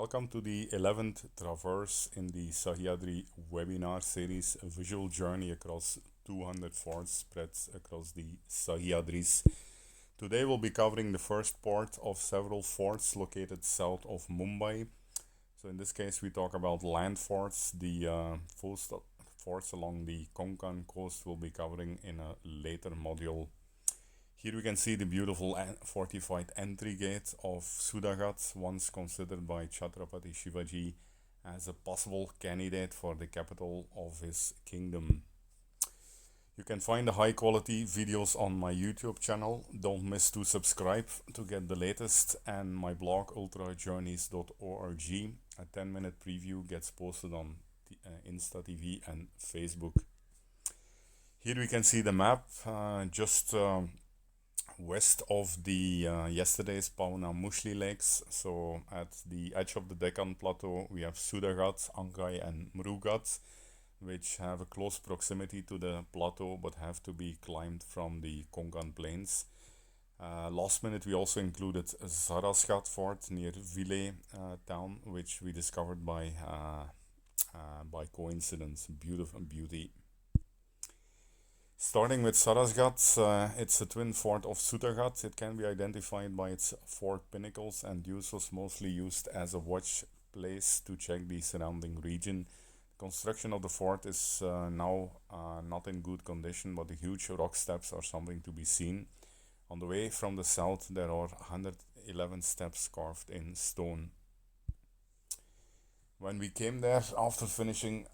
Welcome to the 11th Traverse in the Sahyadri webinar series, a visual journey across 200 forts spread across the Sahyadris. Today we'll be covering the first part of several forts located south of Mumbai. So in this case we talk about land forts. The first forts along the Konkan coast we'll be covering in a later module. Here we can see the beautiful fortified entry gate of Sudhagat, once considered by Chhatrapati Shivaji as a possible candidate for the capital of his kingdom. You can find the high quality videos on my YouTube channel. Don't miss to subscribe to get the latest, and my blog ultrajourneys.org. A 10-minute preview gets posted on Insta TV and Facebook. Here we can see the map just west of the yesterday's Pauna Mushli lakes. So at the edge of the Deccan plateau we have Sudhagat, Ankai and Mrugat, which have a close proximity to the plateau but have to be climbed from the Konkan plains. Last minute we also included Sarasgad fort near Ville town, which we discovered by coincidence. Beautiful beauty. Starting with Sarasgad, it's a twin fort of Sudhagat. It can be identified by its four pinnacles, and use was mostly used as a watch place to check the surrounding region. Construction of the fort is now not in good condition, but the huge rock steps are something to be seen. On the way from the south there are 111 steps carved in stone. When we came there after finishing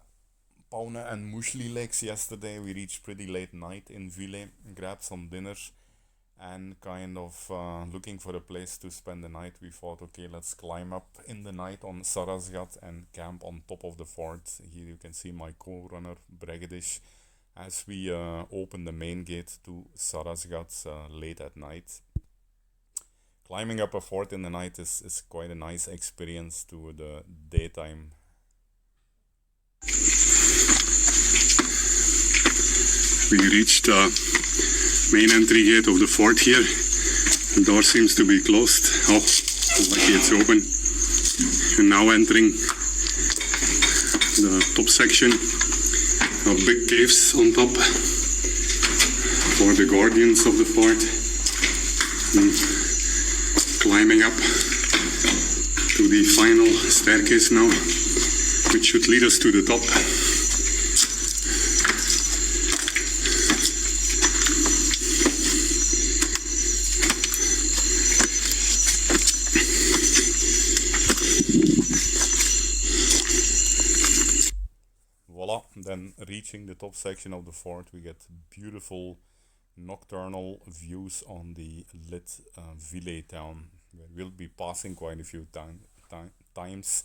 Pauna and Mushli lakes yesterday, we reached pretty late night in Ville, grabbed some dinner, and kind of looking for a place to spend the night. We thought, okay, let's climb up in the night on Sarasgad and camp on top of the fort. Here you can see my co-runner Bregadish as we open the main gate to Sarasgad late at night. Climbing up a fort in the night is quite a nice experience to the daytime. We reached the main entry gate of the fort here. The door seems to be closed. Oh, lucky it's open. We're now entering the top section of big caves on top for the guardians of the fort. And climbing up to the final staircase now, which should lead us to the top. Then reaching the top section of the fort, we get beautiful nocturnal views on the lit Ville town, where we'll be passing quite a few times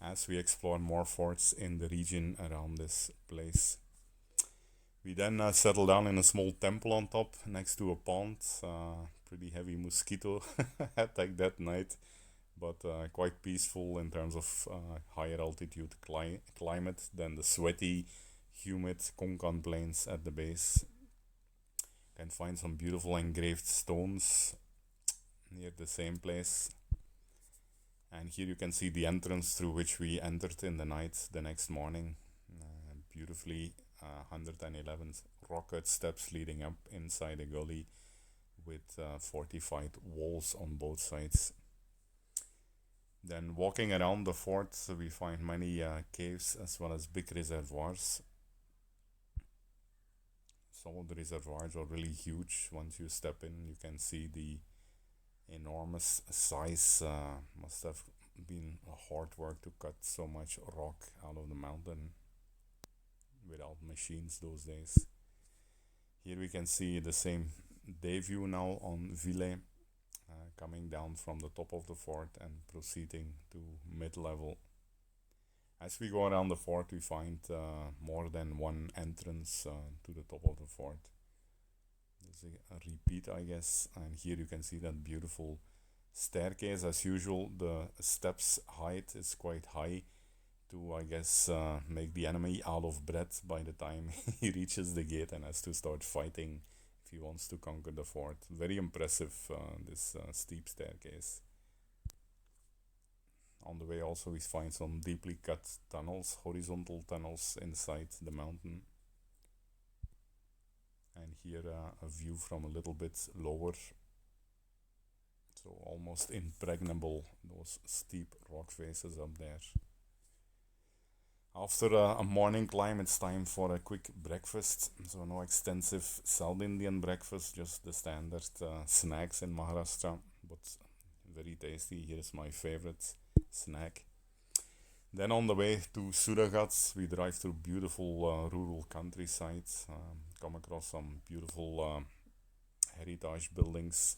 as we explore more forts in the region around this place. We then settle down in a small temple on top next to a pond. Pretty heavy mosquito attack that night, but quite peaceful in terms of higher altitude climate than the sweaty, humid Konkan plains at the base. Can find some beautiful engraved stones near the same place. And here you can see the entrance through which we entered in the night the next morning. Beautifully 111 rock cut steps leading up inside a gully with fortified walls on both sides. Then walking around the fort, we find many caves as well as big reservoirs. Some of the reservoirs are really huge. Once you step in, you can see the enormous size. Must have been hard work to cut so much rock out of the mountain without machines those days. Here we can see the same day view now on Ville. Coming down from the top of the fort and proceeding to mid-level. As we go around the fort, we find more than one entrance to the top of the fort. There's a repeat, I guess, and here you can see that beautiful staircase. As usual, the steps height is quite high to, I guess, make the enemy out of breath by the time he reaches the gate and has to start fighting if he wants to conquer the fort. Very impressive, this steep staircase. On the way also we find some deeply cut tunnels, horizontal tunnels inside the mountain. And here a view from a little bit lower, so almost impregnable, those steep rock faces up there. After a morning climb, it's time for a quick breakfast. So no extensive South Indian breakfast, just the standard snacks in Maharashtra, but very tasty. Here's my favorite snack. Then on the way to Suraghat, we drive through beautiful rural countryside, come across some beautiful heritage buildings.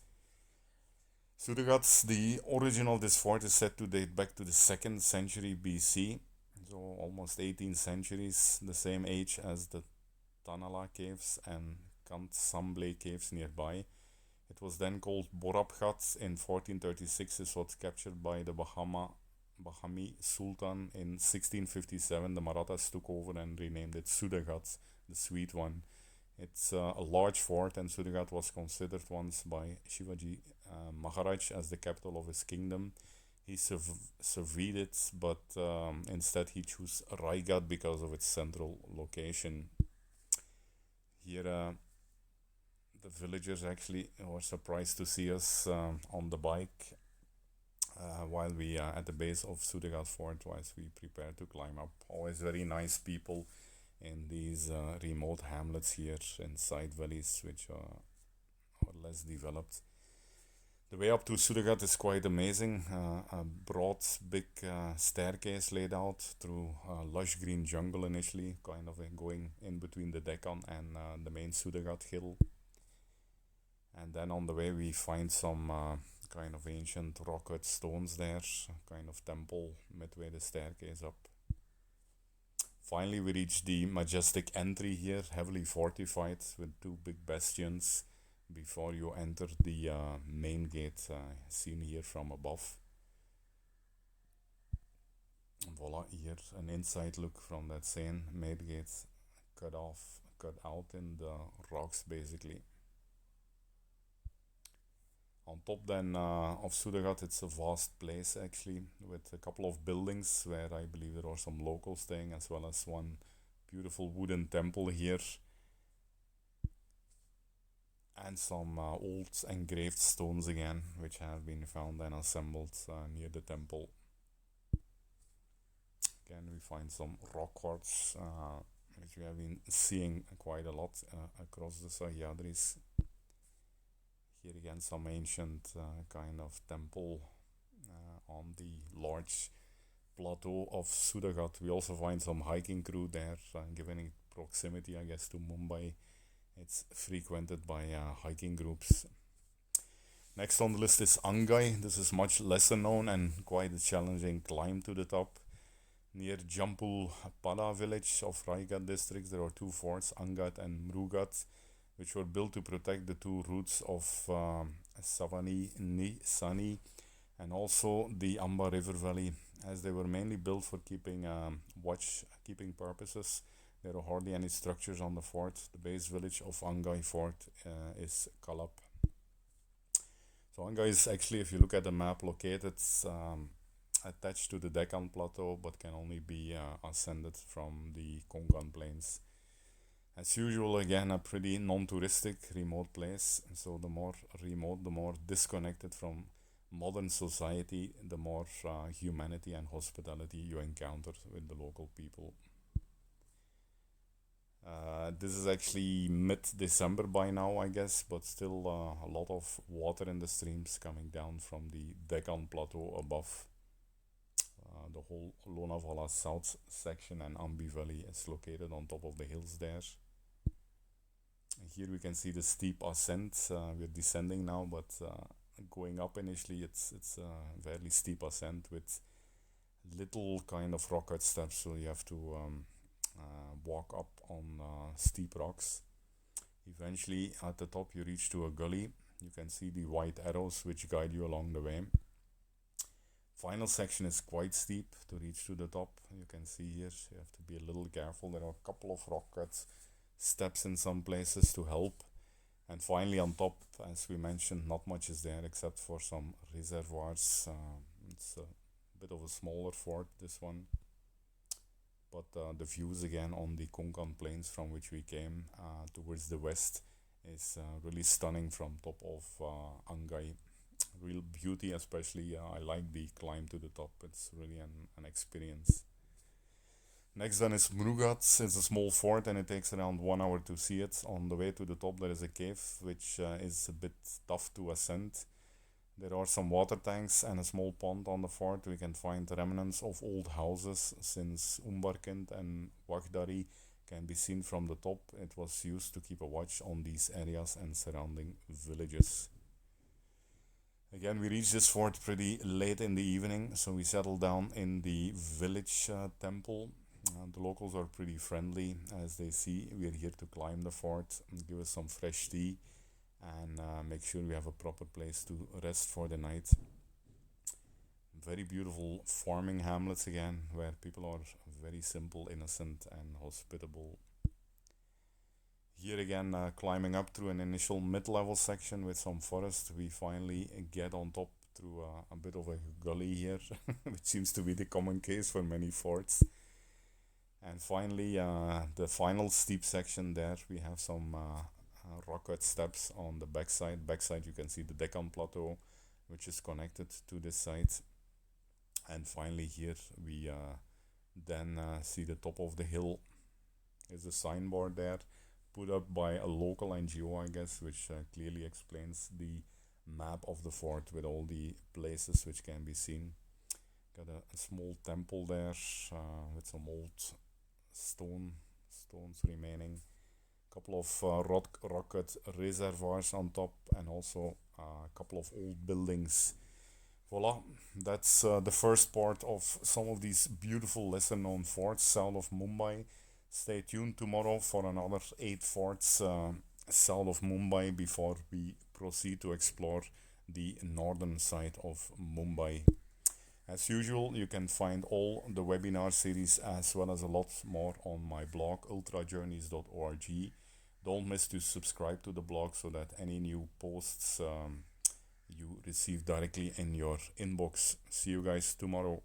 Suraghat, the origin of this fort is said to date back to the 2nd century BC, so almost 18 centuries, the same age as the Tanala caves and Kantsamble caves nearby. It was then called Borabghat in 1436. It was captured by the Bahami Sultan in 1657. The Marathas took over and renamed it Suraghat, the sweet one. It's a large fort, and Suraghat was considered once by Shivaji Maharaj as the capital of his kingdom. He surveyed it, but instead he chose Raigad because of its central location. Here the villagers actually were surprised to see us on the bike while we are at the base of Suraghat Fort, whilst we prepare to climb up. Always very nice people in these remote hamlets here inside valleys which are less developed. The way up to Suraghat is quite amazing. A broad, big staircase laid out through lush green jungle initially, kind of going in between the Deccan and the main Suraghat hill. And then on the way we find some kind of ancient rock-cut stones there, kind of temple midway the staircase up. Finally we reach the majestic entry here, heavily fortified with 2 big bastions before you enter the main gate, seen here from above. Voila, here an inside look from that same main gate, cut out in the rocks basically. On top then of Suraghat, it's a vast place actually, with a couple of buildings where I believe there are some locals staying, as well as one beautiful wooden temple here, and some old engraved stones again, which have been found and assembled near the temple. Again we find some rock quartz, which we have been seeing quite a lot across the Sahyadris. Here again some ancient kind of temple on the large plateau of Suraghat. We also find some hiking crew there, given its proximity I guess to Mumbai. It's frequented by hiking groups. Next on the list is Angai. This is much lesser known and quite a challenging climb to the top. Near Jampul Pada village of Raigad district, there are 2 forts, Angat and Mrugat, which were built to protect the 2 routes of Savani Sani and also the Amba River Valley, as they were mainly built for keeping watch-keeping purposes. There are hardly any structures on the fort. The base village of Angai Fort is Kalap. So Angai is actually, if you look at the map, located attached to the Deccan Plateau, but can only be ascended from the Konkan Plains. As usual, again, a pretty non-touristic, remote place. So the more remote, the more disconnected from modern society, the more humanity and hospitality you encounter with the local people. This is actually mid-December by now, I guess, but still a lot of water in the streams coming down from the Deccan Plateau above. The whole Lonavala South section and Ambi Valley is located on top of the hills there. Here we can see the steep ascent. We're descending now, but going up initially it's a fairly steep ascent with little kind of rock cut steps, so you have to walk up on steep rocks. Eventually at the top you reach to a gully. You can see the white arrows which guide you along the way. Final section is quite steep to reach to the top. You can see here you have to be a little careful. There are a couple of rock cuts, steps in some places to help. And finally on top, as we mentioned, not much is there except for some reservoirs. It's a bit of a a smaller fort, this one. But the views again on the Konkan Plains from which we came towards the west is really stunning from top of Angai. Real beauty, especially I like the climb to the top. It's really an experience. Next then is Mrugats. It's a small fort and it takes around 1 hour to see it. On the way to the top there is a cave which is a bit tough to ascend. There are some water tanks and a small pond on the fort. We can find remnants of old houses since Umbarkent and Wagdari can be seen from the top. It was used to keep a watch on these areas and surrounding villages. Again, we reached this fort pretty late in the evening, so we settled down in the village temple. The locals are pretty friendly, as they see we are here to climb the fort and give us some fresh tea and make sure we have a proper place to rest for the night. Very beautiful farming hamlets again, where people are very simple, innocent and hospitable. Here again, climbing up through an initial mid-level section with some forest, we finally get on top through a bit of a gully here, which seems to be the common case for many forts. And finally, the final steep section there, we have some rock cut steps on the backside. Backside you can see the Deccan Plateau, which is connected to this site. And finally here we then see the top of the hill. There's a signboard there, put up by a local NGO, I guess, which clearly explains the map of the fort with all the places which can be seen. Got a small temple there with some old stones remaining. Couple of rock cut reservoirs on top, and also a couple of old buildings. Voila, that's the first part of some of these beautiful lesser known forts south of Mumbai. Stay tuned tomorrow for another 8 forts south of Mumbai before we proceed to explore the northern side of Mumbai. As usual, you can find all the webinar series as well as a lot more on my blog ultrajourneys.org. Don't miss to subscribe to the blog so that any new posts you receive directly in your inbox. See you guys tomorrow.